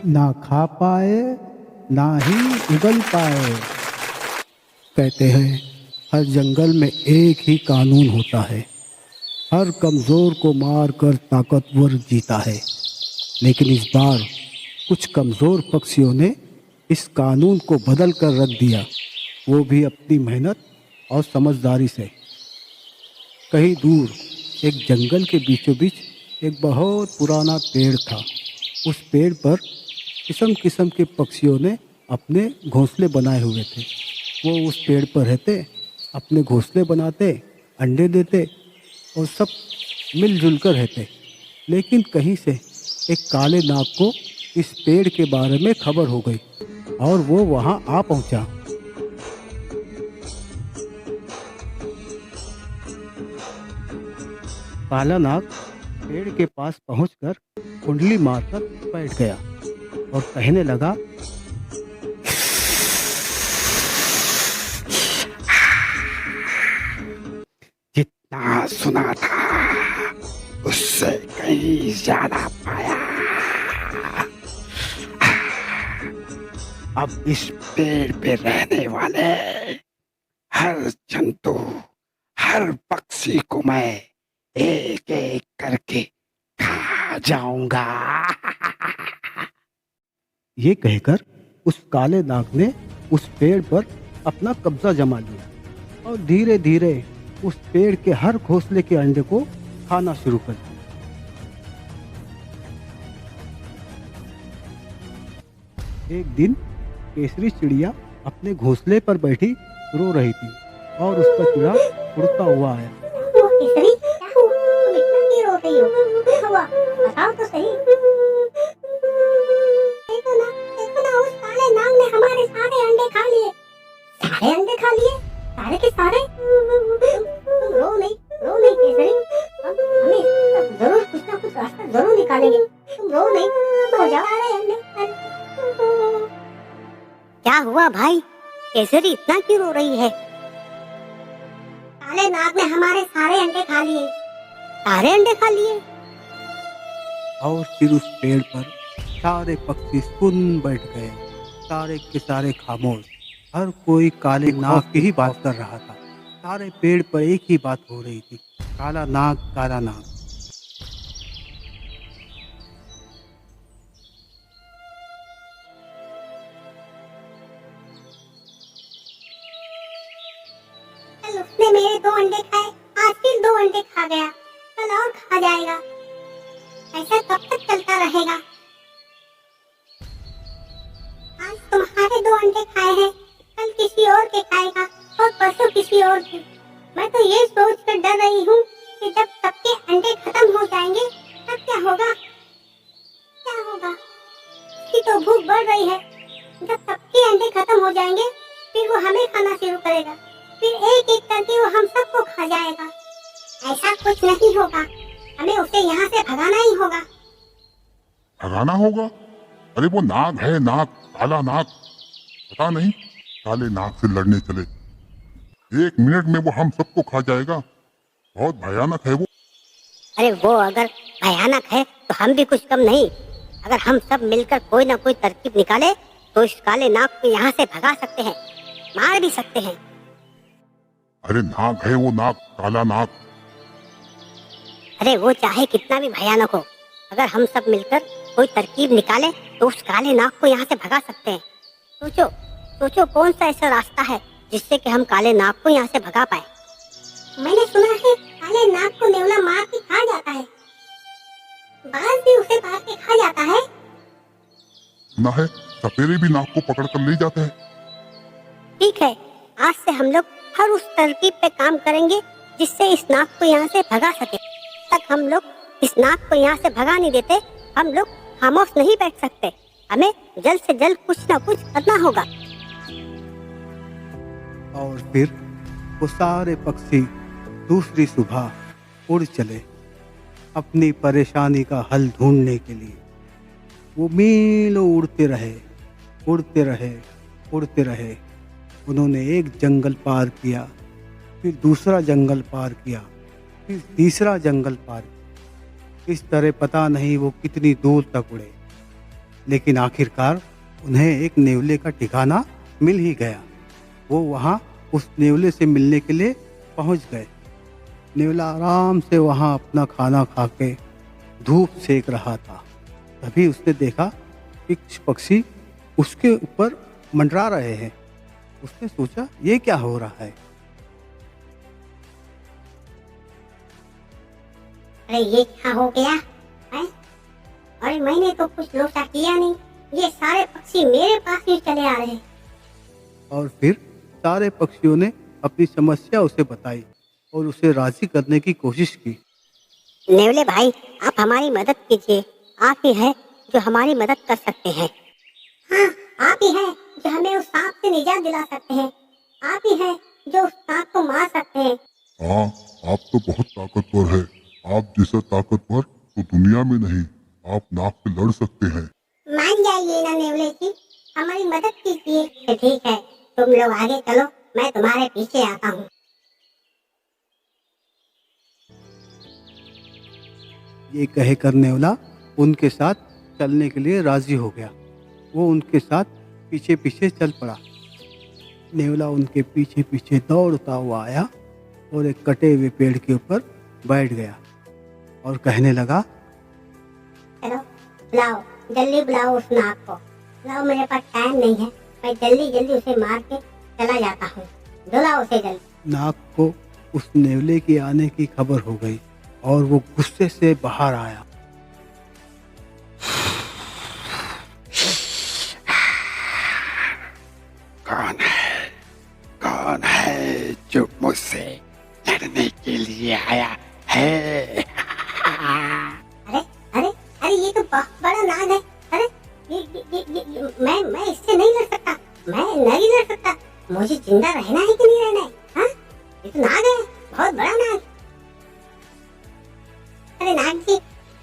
ना खा पाए ना ही उगल पाए। कहते हैं हर जंगल में एक ही कानून होता है, हर कमज़ोर को मार कर ताकतवर जीता है। लेकिन इस बार कुछ कमज़ोर पक्षियों ने इस कानून को बदल कर रख दिया, वो भी अपनी मेहनत और समझदारी से। कहीं दूर एक जंगल के बीचों बीच एक बहुत पुराना पेड़ था। उस पेड़ पर किस्म किस्म के पक्षियों ने अपने घोंसले बनाए हुए थे। वो उस पेड़ पर रहते, अपने घोंसले बनाते, अंडे देते और सब मिलजुल कर रहते। लेकिन कहीं से एक काले नाग को इस पेड़ के बारे में खबर हो गई और वो वहाँ आ पहुँचा। काला नाग पेड़ के पास पहुंचकर कुंडली मारकर बैठ गया और कहने लगा, जितना सुना था उससे कहीं ज्यादा पाया। अब इस पेड़ पे रहने वाले हर जंतु, हर पक्षी को मैं एक एक करके खा जाऊंगा। ये कहकर उस काले नाग ने उस पेड़ पर अपना कब्जा जमा लिया और धीरे धीरे उस पेड़ के हर घोंसले के अंडे को खाना शुरू कर दिया। एक दिन केसरी चिड़िया अपने घोंसले पर बैठी रो रही थी और उसका चिड़ा उड़ता हुआ आया। केसरी, क्या हुआ? तुम इतना क्यों रो रही हो? क्या हुआ? बताओ तो सही। देखो ना, उस काले नाग ने हमारे सारे अंडे खा लिए। सारे अंडे खा लिए? सारे के सारे? तुम रो नहीं केसरी। हमें इसका जरूर कुछ ना कुछ रास्ता जरूर निकालेंगे। तुम रो नहीं, हो जाओ सारे अंडे। क्या हुआ भाई? केसरी इतना क्यों रो रही है? काले नाग ने हमारे सारे अंडे खा लिए। सारे अंडे खा लिए? और फिर उस पेड़ पर सारे पक्षी सुन बैठ गए, सारे के सारे खामोश। हर कोई काले नाग की ही बात कर रहा था। सारे पेड़ पर एक ही बात हो रही थी, काला नाग, काला नाग। कल उसने मेरे 2 अंडे खाए, आज फिर 2 अंडे खा गया, कल और खा जाएगा। ऐसा कब तक चलता रहेगा? आज तुम्हारे 2 अंडे खाए हैं, कल किसी और के खाएगा और परसों किसी और के। मैं तो ये सोच कर डर रही हूँ कि जब सबके अंडे खत्म हो जाएंगे तब क्या होगा? क्या होगा? उसकी तो भूख बढ़ रही है। जब सबके अंडे खत्म हो जाएंगे फिर वो हमें खाना शुरू करेगा, फिर एक एक करके वो हम सबको खा जाएगा। ऐसा कुछ नहीं होगा, हमें उसे यहाँ से भगाना ही होगा। भगाना होगा? अरे वो नाग है, नाग, काला नाग। पता नहीं काले नाग से लड़ने चले, 1 मिनट में वो हम सबको खा जाएगा। बहुत भयानक है वो। अरे वो अगर भयानक है तो हम भी कुछ कम नहीं। अगर हम सब मिलकर कोई ना कोई तरकीब निकाले तो इस काले नाग को यहाँ से भगा सकते हैं, मार भी सकते हैं। अरे नाग है वो, नाग, काला नाग। अरे वो चाहे कितना भी भयानक हो, अगर हम सब मिलकर कोई तरकीब निकाले तो उस काले नाग को यहाँ से भगा सकते हैं। सोचो सोचो कौन सा ऐसा रास्ता है जिससे कि हम काले नाग को यहाँ से भगा पाए। मैंने सुना है काले नाग को नेवला मार के खा जाता है, बाज भी उसे मार के खा जाता है। सुना है सपेरे भी नाग को पकड़ कर ले जाते हैं। ठीक है, आज से हम लोग हर उस तरकीब पे काम करेंगे जिससे इस नाग को यहाँ से भगा सके। तक हम लोग इस नाग को यहाँ से भगा नहीं देते, हम लोग खामोश नहीं बैठ सकते। हमें जल्द से जल्द कुछ ना कुछ करना होगा। और फिर वो सारे पक्षी दूसरी सुबह उड़ चले अपनी परेशानी का हल ढूंढने के लिए। वो मीलों उड़ते रहे, उड़ते रहे, उड़ते रहे। उन्होंने एक जंगल पार किया, फिर दूसरा जंगल पार किया, फिर तीसरा जंगल पार किया। इस तरह पता नहीं वो कितनी दूर तक उड़े। लेकिन आखिरकार उन्हें एक नेवले का ठिकाना मिल ही गया। वो वहाँ उस नेवले से मिलने के लिए पहुँच गए। नेवला आराम से वहाँ अपना खाना खा के धूप सेक रहा था। तभी उसने देखा कि कुछ पक्षी उसके ऊपर मंडरा रहे हैं। उसने सोचा ये क्या हो रहा है। अरे ये क्या हो गया है? अरे मैंने तो कुछ लोचा किया नहीं, ये सारे पक्षी मेरे पास ही चले आ रहे हैं। और फिर सारे पक्षियों ने अपनी समस्या उसे बताई और उसे राजी करने की कोशिश की। नेवले भाई, आप हमारी मदद कीजिए, आप ही हैं जो हमारी मदद कर सकते हैं। हाँ, आप ही हैं जो हमें उस सांप से निजात दिला सकते हैं। आप ही हैं जो उस सांप को मार सकते हैं। हाँ, आप तो बहुत ताकतवर है। आप जैसा ताकतवर तो दुनिया में नहीं। आप नाग से लड़ सकते हैं। मान जाइए ना नेवले जी, हमारी मदद कीजिए। तो ठीक है, तुम लोग आगे चलो, मैं तुम्हारे पीछे आता हूँ। ये कहकर नेवला उनके साथ चलने के लिए राजी हो गया। वो उनके साथ पीछे पीछे चल पड़ा। नेवला उनके पीछे पीछे दौड़ता हुआ आया और एक कटे हुए पेड़ के ऊपर बैठ गया और कहने लगा, चलो बुलाओ, जल्दी बुलाओ उस नाग को। बुलाओ, मेरे पास टाइम नहीं है, मैं जल्दी जल्दी उसे मार के चला जाता हूँ। बुलाओ उसे जल्दी। नाग को उस नेवले के आने की खबर हो गई और वो गुस्से से बाहर आया। कौन है जो मुझसे लड़ने के लिए आया है? अरे अरे अरे, ये तो बहुत बड़ा नाग है। अरे मैं इससे नहीं लड़ सकता, मैं नहीं लड़ सकता। मुझे जिंदा रहना है कि नहीं रहना है? हाँ, ये तो नाग है, बहुत बड़ा नाग। अरे नाग जी,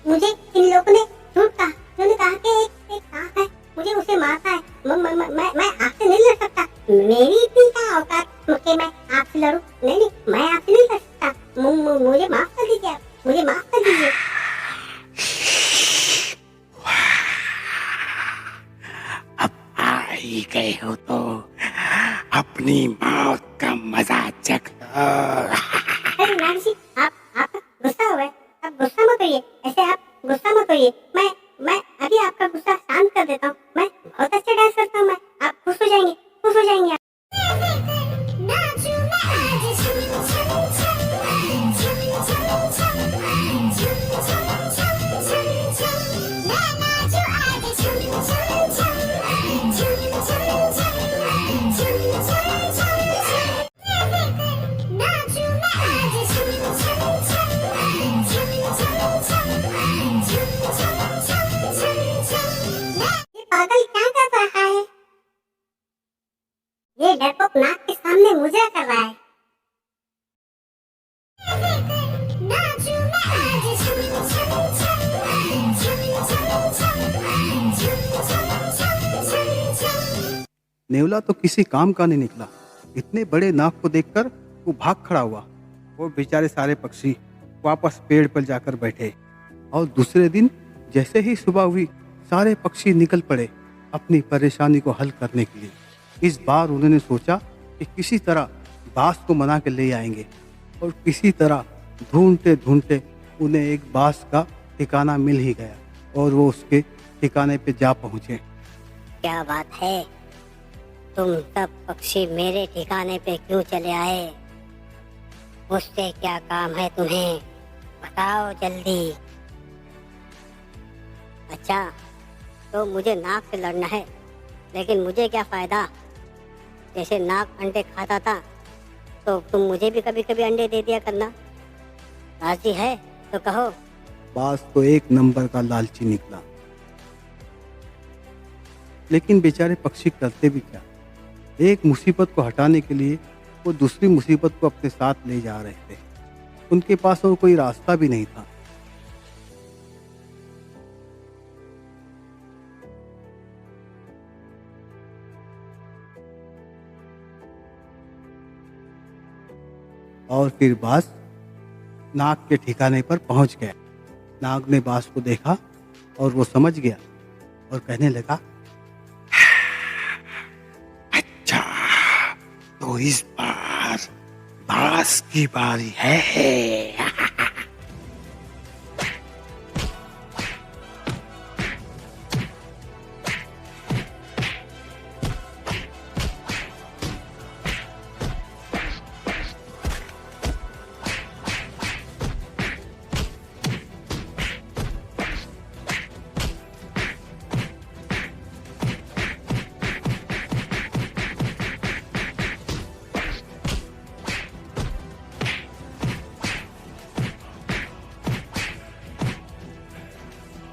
मुझे इन लोगों ने झूठ कहा। उन्होंने कहा कि एक सांप है, मुझे उसे मारता है। मैं आपसे नहीं लड़ सकता। मेरी इतनी क्या औकात कि मैं आपसे लड़ूं? नहीं, मैं आपसे नहीं लड़ सकता। मुझे माफ कर दीजिए, आप मुझे माफ कर दीजिए। अब आ ही गए हो तो अपनी मौत का मजा चख लो। अरे नाग जी, आप गुस्सा हो गए। आप गुस्सा मत होइए, ऐसे आप गुस्सा मत होइए। मैं अभी आपका गुस्सा शांत कर देता हूँ। मैं बहुत अच्छा डांस करता हूँ। मैं आप खुश हो जाएंगे, खुश हो जाएंगे। ये पागल क्या कर रहा है? ये डरपोक नाग के सामने मुजरा कर रहा है। नेवला तो किसी काम का नहीं निकला। इतने बड़े नाग को देखकर वो भाग खड़ा हुआ। वो बेचारे सारे पक्षी वापस पेड़ पर जाकर बैठे और दूसरे दिन जैसे ही सुबह हुई, सारे पक्षी निकल पड़े अपनी परेशानी को हल करने के लिए। इस बार उन्होंने सोचा कि किसी तरह बांस को मना के ले आएंगे और किसी तरह ढूंढते ढूंढते उन्हें एक बांस का ठिकाना मिल ही गया और वो उसके ठिकाने पे जा पहुंचे। क्या बात है, तुम सब पक्षी मेरे ठिकाने पे क्यों चले आए? मुझसे क्या काम है तुम्हें? बताओ जल्दी। अच्छा, तो मुझे नाग से लड़ना है, लेकिन मुझे क्या फायदा? जैसे नाग अंडे खाता था तो तुम मुझे भी कभी कभी अंडे दे दिया करना। राजी है तो कहो। बांस तो एक नंबर का लालची निकला, लेकिन बेचारे पक्षी करते भी क्या। एक मुसीबत को हटाने के लिए वो दूसरी मुसीबत को अपने साथ ले जा रहे थे। उनके पास और कोई रास्ता भी नहीं था। और फिर बांस नाग के ठिकाने पर पहुंच गया। नाग ने बांस को देखा और वो समझ गया और कहने लगा, अच्छा, तो इस बार बांस की बारी है।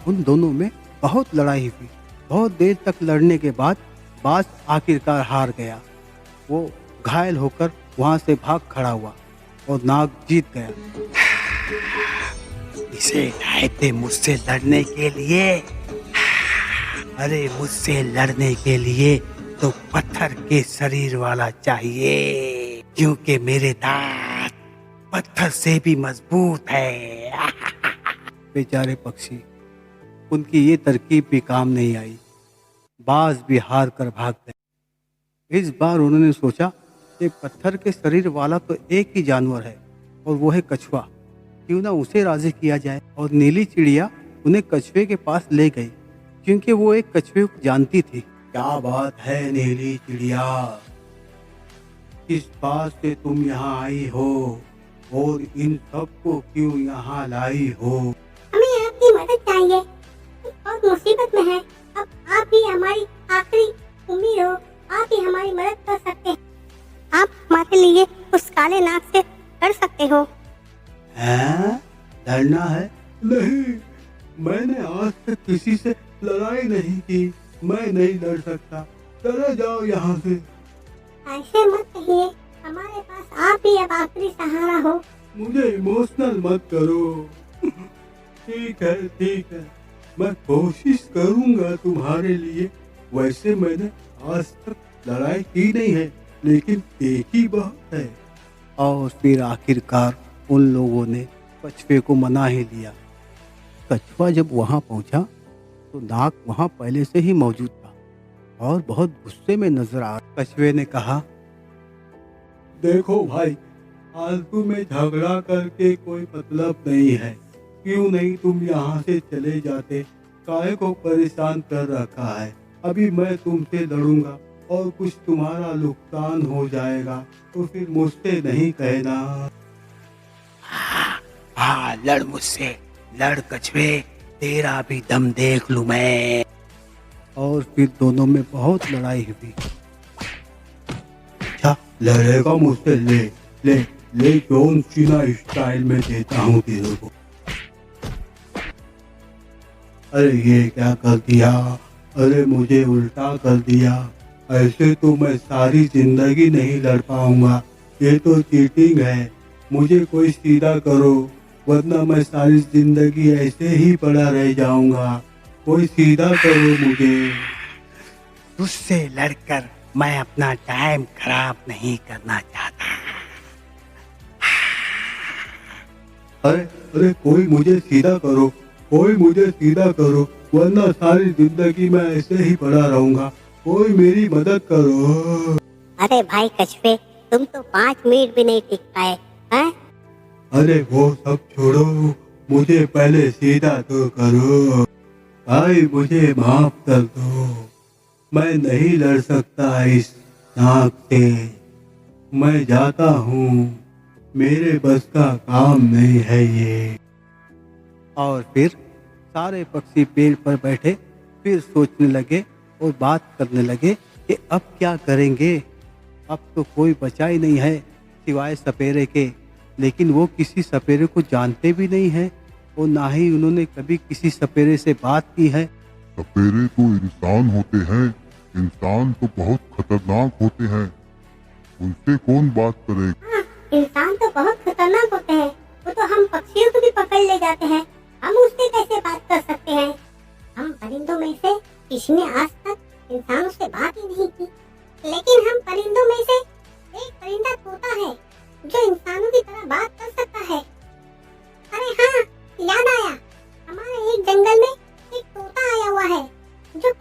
उन दोनों में बहुत लड़ाई हुई। बहुत देर तक लड़ने के बाद बाज आखिरकार हार गया। वो घायल होकर वहां से भाग खड़ा हुआ और नाग जीत गया। इसे लाए थे मुझसे लड़ने के लिए। अरे मुझसे लड़ने के लिए तो पत्थर के शरीर वाला चाहिए, क्योंकि मेरे दांत पत्थर से भी मजबूत है। बेचारे पक्षी, उनकी ये तरकीब भी काम नहीं आई। बाज भी हार कर भाग गए। इस बार उन्होंने सोचा कि पत्थर के शरीर वाला तो एक ही जानवर है और वो है कछुआ। क्यों ना उसे राजी किया जाए। और नीली चिड़िया उन्हें कछुए के पास ले गई, क्योंकि वो एक कछुए को जानती थी। क्या बात है नीली चिड़िया, किस बात से तुम यहाँ आई हो और इन सबको क्यों यहाँ लाई हो? हमें आपकी मदद चाहिए, बहुत मुसीबत में है। अब आप ही हमारी आखिरी उम्मीद हो, आप ही हमारी मदद कर सकते हैं। आप हमारे लिए उस काले नाग से लड़ सकते हो। हैं? लड़ना है? नहीं, मैंने आज तक किसी से लड़ाई नहीं की। मैं नहीं लड़ सकता, चले जाओ यहाँ से। ऐसे मत कहिए, हमारे पास आप ही अब आखिरी सहारा हो। मुझे इमोशनल मत करो। ठीक है, मैं कोशिश करूंगा तुम्हारे लिए। वैसे मैंने आज तक लड़ाई की नहीं है, लेकिन एक ही बात है। और फिर आखिरकार उन लोगों ने कछुए को मना ही लिया। कछुआ जब वहां पहुंचा तो नाग वहां पहले से ही मौजूद था और बहुत गुस्से में नजर आ रहा। कछुए ने कहा, देखो भाई, फालतू में झगड़ा करके कोई मतलब नहीं है। क्यों नहीं तुम यहाँ से चले जाते? काहे को परेशान कर रखा है? अभी मैं तुमसे लड़ूंगा और कुछ तुम्हारा नुकसान हो जाएगा तो फिर मुझसे नहीं कहना। हाँ, लड़ मुझसे, लड़ कछुए, तेरा भी दम देख लूं मैं। और फिर दोनों में बहुत लड़ाई हुई। अच्छा, लड़ेगा मुझसे? ले ले ले, जॉन सीना स्टाइल में देता हूँ तेरे को। अरे ये क्या कर दिया? अरे मुझे उल्टा कर दिया। ऐसे तो मैं सारी जिंदगी नहीं लड़ पाऊंगा, ये तो चीटिंग है। मुझे कोई सीधा करो, वरना मैं सारी जिंदगी ऐसे ही पड़ा रह जाऊंगा। कोई सीधा करो मुझे। तुझसे लड़कर मैं अपना टाइम खराब नहीं करना चाहता। अरे कोई मुझे सीधा करो, कोई मुझे सीधा करो, वरना सारी जिंदगी मैं ऐसे ही पड़ा रहूंगा। कोई मेरी मदद करो। अरे भाई कछुए, तुम तो 5 मिनट भी नहीं टिक पाए हैं? अरे वो सब छोड़ो, मुझे पहले सीधा तो करो। भाई मुझे माफ कर दो, मैं नहीं लड़ सकता इस नाग से। मैं जाता हूँ, मेरे बस का काम नहीं है ये। और फिर सारे पक्षी पेड़ पर बैठे, फिर सोचने लगे और बात करने लगे कि अब क्या करेंगे। अब तो कोई बचा ही नहीं है सिवाय सपेरे के। लेकिन वो किसी सपेरे को जानते भी नहीं है और ना ही उन्होंने कभी किसी सपेरे से बात की है। सपेरे तो इंसान होते हैं, इंसान तो बहुत खतरनाक होते हैं, उनसे कौन बात करेगा? हाँ, इंसान तो बहुत खतरनाक होते हैं। वो तो हम पक्षियों को भी पकड़ ले जाते हैं, हम उससे कैसे बात कर सकते हैं? हम परिंदों में से किसी ने आज तक इंसानों से बात ही नहीं की। लेकिन हम परिंदों में से एक परिंदा तोता है जो इंसानों की तरह बात कर सकता है। अरे हाँ, याद आया, हमारे एक जंगल में एक तोता आया हुआ है जो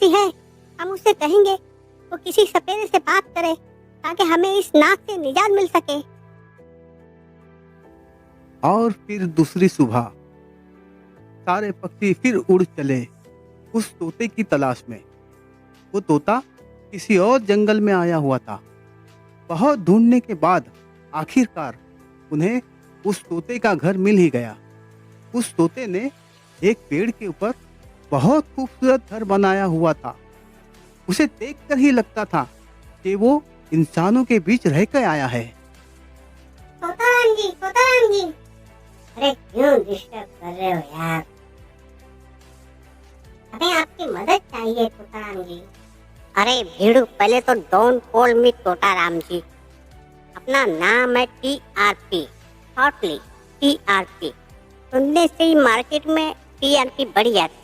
भी है, हम उससे कहेंगे वो किसी सपेरे से बात करे ताकि हमें इस नाक से निजात मिल सके। और फिर दूसरी सुबह सारे पक्षी फिर उड़ चले उस तोते की तलाश में। वो तोता किसी और जंगल में आया हुआ था। बहुत ढूंढने के बाद आखिरकार उन्हें उस तोते का घर मिल ही गया। उस तोते ने एक पेड़ के ऊपर बहुत खूबसूरत घर बनाया हुआ था। उसे देखकर ही लगता था कि वो इंसानों के बीच रह कर आया है। तोताराम जी, तोताराम जी, अरे क्यों डिस्टर्ब कर रहे हो यार? हमें आपकी मदद चाहिए तोताराम जी। अरे भीड़ू, पहले तो डोंट कॉल मी तोताराम जी। अपना नाम है TRP, शॉर्टली TRP। सुनने से ही मार्केट में TRP बढ़ जाती है।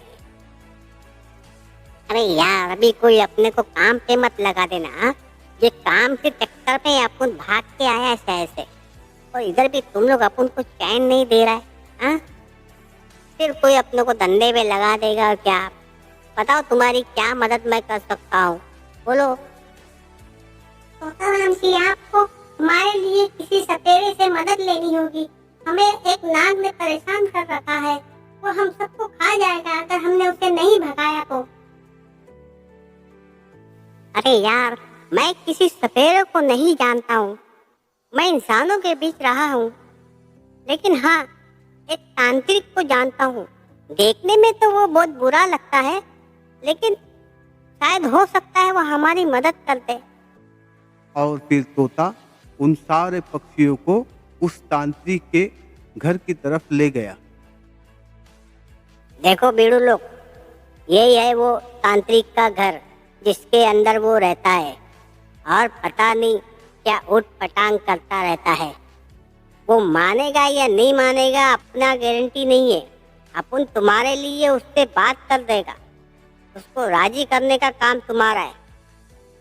अरे यार, अभी कोई अपने को काम पे मत लगा देना। हाँ? ये काम के चक्कर में अपन भाग के आया है शहर से, और इधर भी तुम लोग अपन को चैन नहीं दे रहा है। हाँ? फिर कोई अपने को धंधे में लगा देगा क्या? बताओ तुम्हारी क्या मदद मैं कर सकता हूँ, बोलो। तोताराम जी, आपको हमारे लिए किसी सपेरे से मदद लेनी होगी। हमें एक नाग ने परेशान कर रखा है, वो हम सबको खा जाएगा अगर हमने उसे नहीं भगाया तो। अरे यार, मैं किसी सपेरे को नहीं जानता हूँ, मैं इंसानों के बीच रहा हूँ, लेकिन हाँ, एक तांत्रिक को जानता हूँ। देखने में तो वो बहुत बुरा लगता है, लेकिन शायद हो सकता है वो हमारी मदद कर दे। और फिर तोता उन सारे पक्षियों को उस तांत्रिक के घर की तरफ ले गया। देखो बीड़ू लोग, यही है वो तांत्रिक का घर जिसके अंदर वो रहता है, और पता नहीं क्या उठ पटांग करता रहता है। वो मानेगा या नहीं मानेगा अपना गारंटी नहीं है। अपन तुम्हारे लिए उससे बात कर देगा, उसको राजी करने का काम तुम्हारा है।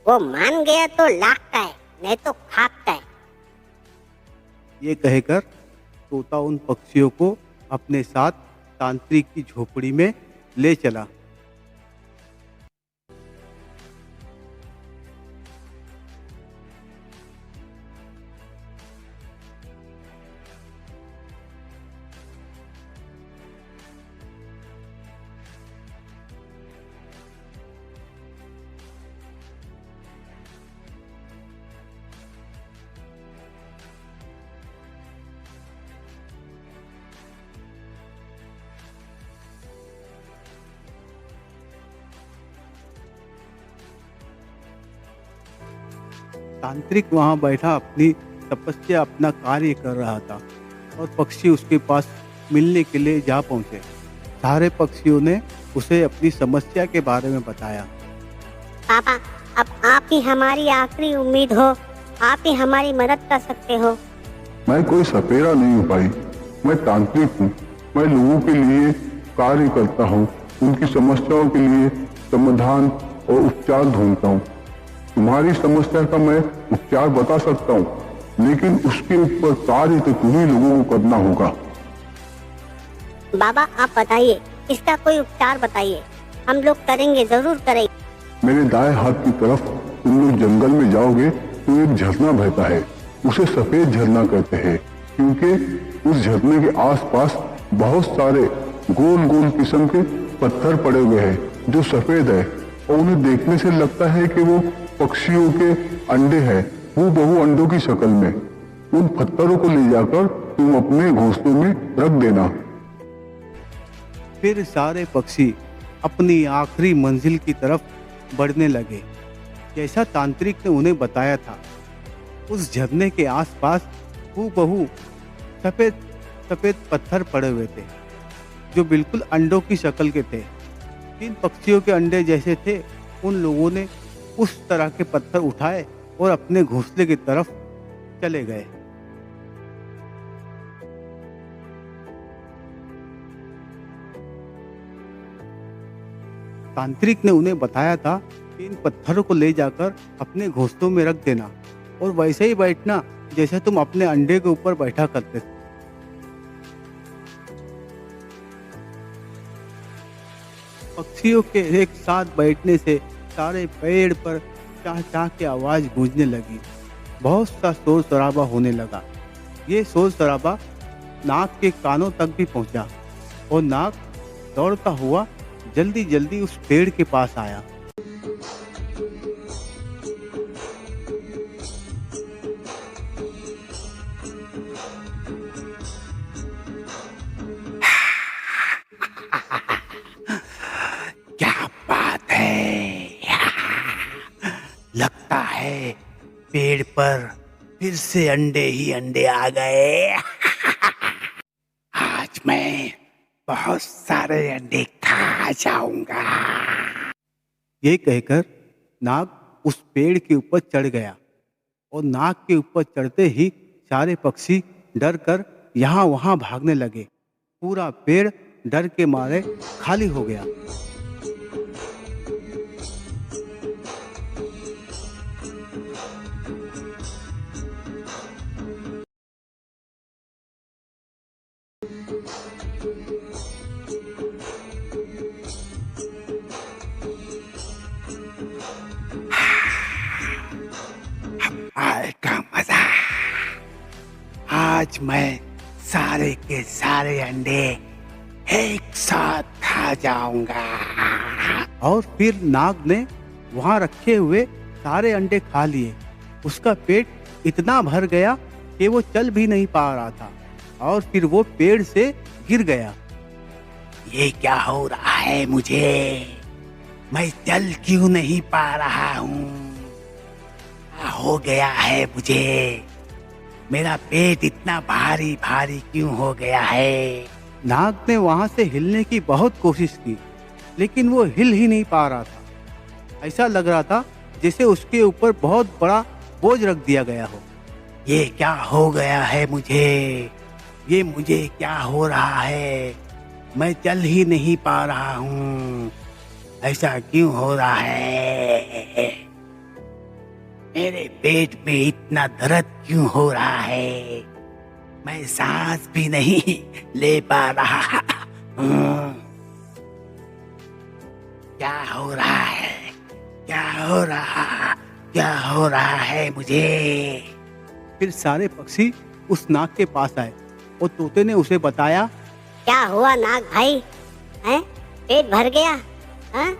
वो मान गया तो लाख का है, नहीं तो खाक का है। ये कहकर तोता उन पक्षियों को अपने साथ तांत्रिक की झोपड़ी में ले चला। तांत्रिक वहां बैठा अपनी तपस्या, अपना कार्य कर रहा था, और पक्षी उसके पास मिलने के लिए जा पहुंचे। सारे पक्षियों ने उसे अपनी समस्या के बारे में बताया। पापा, अब आप ही हमारी आखिरी उम्मीद हो, आप ही हमारी मदद कर सकते हो। मैं कोई सपेरा नहीं हूँ भाई, मैं तांत्रिक हूँ। मैं लोगों के लिए कार्य करता हूँ, उनकी समस्याओं के लिए समाधान और उपचार ढूंढता हूँ। तुम्हारी समस्या का मैं उपचार बता सकता हूँ, लेकिन उसके ऊपर कार्य तो तुम्हीं लोगों को करना होगा। बाबा आप बताइए, इसका कोई उपचार बताइए, हम लोग करेंगे, जरूर करेंगे। मेरे दाएं हाथ की तरफ तुम लोग जंगल में जाओगे तो एक झरना बहता है, उसे सफेद झरना कहते हैं, क्योंकि उस झरने के आसपास बहुत सारे गोल गोल किस्म के पत्थर पड़े हुए हैं जो सफेद है, और उन्हें देखने से लगता है कि वो पक्षियों के अंडे हैं, वो बहु अंडों की शक्ल में। उन पत्थरों को ले जाकर तुम अपने घोंसलों में रख देना। फिर सारे पक्षी अपनी आखिरी मंजिल की तरफ बढ़ने लगे, जैसा तांत्रिक ने उन्हें बताया था। उस झरने के आसपास हूबहू सफेद सफेद पत्थर पड़े हुए थे, जो बिल्कुल अंडों की शक्ल के थे। जिन पक्षियों के अंडे जैसे थे, उन लोगों ने उस तरह के पत्थर उठाए और अपने घोंसले की तरफ चले गए। तांत्रिक ने उन्हें बताया था कि इन पत्थरों को ले जाकर अपने घोंसलों में रख देना, और वैसे ही बैठना जैसे तुम अपने अंडे के ऊपर बैठा करते थे। पक्षी पक्षियों के एक साथ बैठने से सारे पेड़ पर चाह चाह के आवाज गूंजने लगी। बहुत सा शोर शराबा होने लगा। ये शोर शराबा नाग के कानों तक भी पहुंचा और नाग दौड़ता हुआ जल्दी जल्दी उस पेड़ के पास आया। क्या बात है, लगता है पेड़ पर फिर से अंडे ही अंडे आ गए। आज मैं बहुत सारे अंडे खा जाऊंगा। ये कहकर नाग उस पेड़ के ऊपर चढ़ गया और नाग के ऊपर चढ़ते ही सारे पक्षी डर कर यहाँ वहाँ भागने लगे। पूरा पेड़ डर के मारे खाली हो गया। आएगा मजा। आज मैं सारे के सारे अंडे एक साथ खा जाऊंगा। और फिर नाग ने वहाँ रखे हुए सारे अंडे खा लिए। उसका पेट इतना भर गया कि वो चल भी नहीं पा रहा था और फिर वो पेड़ से गिर गया। ये क्या हो रहा है मुझे? मैं चल क्यों नहीं पा रहा हूँ? क्या हो गया है मुझे? मेरा पेट इतना भारी भारी क्यों हो गया है? नाग ने वहाँ से हिलने की बहुत कोशिश की, लेकिन वो हिल ही नहीं पा रहा था। ऐसा लग रहा था जैसे उसके ऊपर बहुत बड़ा बोझ रख दिया गया हो। ये क्या हो गया है मुझे? ये मुझे क्या हो रहा है? मैं चल ही नहीं पा रहा हूँ। ऐसा क्यों हो रहा है? मेरे पेट में इतना दर्द क्यों हो रहा है? मैं सांस भी नहीं ले पा रहा हूँ। क्या हो रहा है? क्या हो रहा है मुझे? फिर सारे पक्षी उस नाग के पास आए और तोते ने उसे बताया। क्या हुआ नाग भाई? हैं? पेट भर गया? हैं?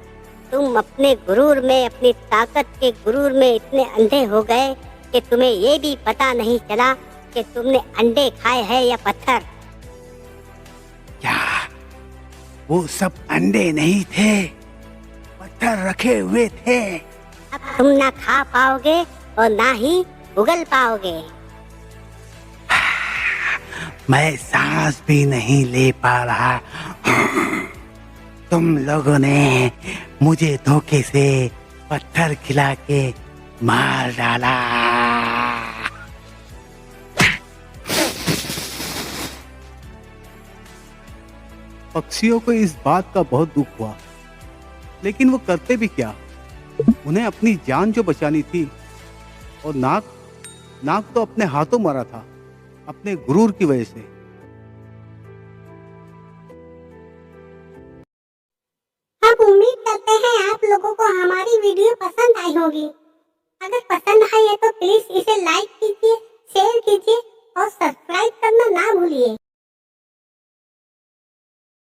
तुम अपने गुरूर में, अपनी ताकत के गुरूर में इतने अंधे हो गए कि तुम्हें ये भी पता नहीं चला कि तुमने अंडे खाए हैं या पत्थर। क्या वो सब अंडे नहीं थे? पत्थर रखे हुए थे। अब तुम ना खा पाओगे और ना ही उगल पाओगे। मैं सांस भी नहीं ले पा रहा। तुम लोगों ने मुझे धोखे से पत्थर खिला के मार डाला। पक्षियों को इस बात का बहुत दुख हुआ, लेकिन वो करते भी क्या? उन्हें अपनी जान जो बचानी थी, और नाग तो अपने हाथों मरा था, अपने गुरूर की वजह से। हम उम्मीद करते हैं आप लोगों को हमारी वीडियो पसंद आई होगी। अगर पसंद आई है तो प्लीज इसे लाइक कीजिए, शेयर कीजिए और सब्सक्राइब करना ना भूलिए।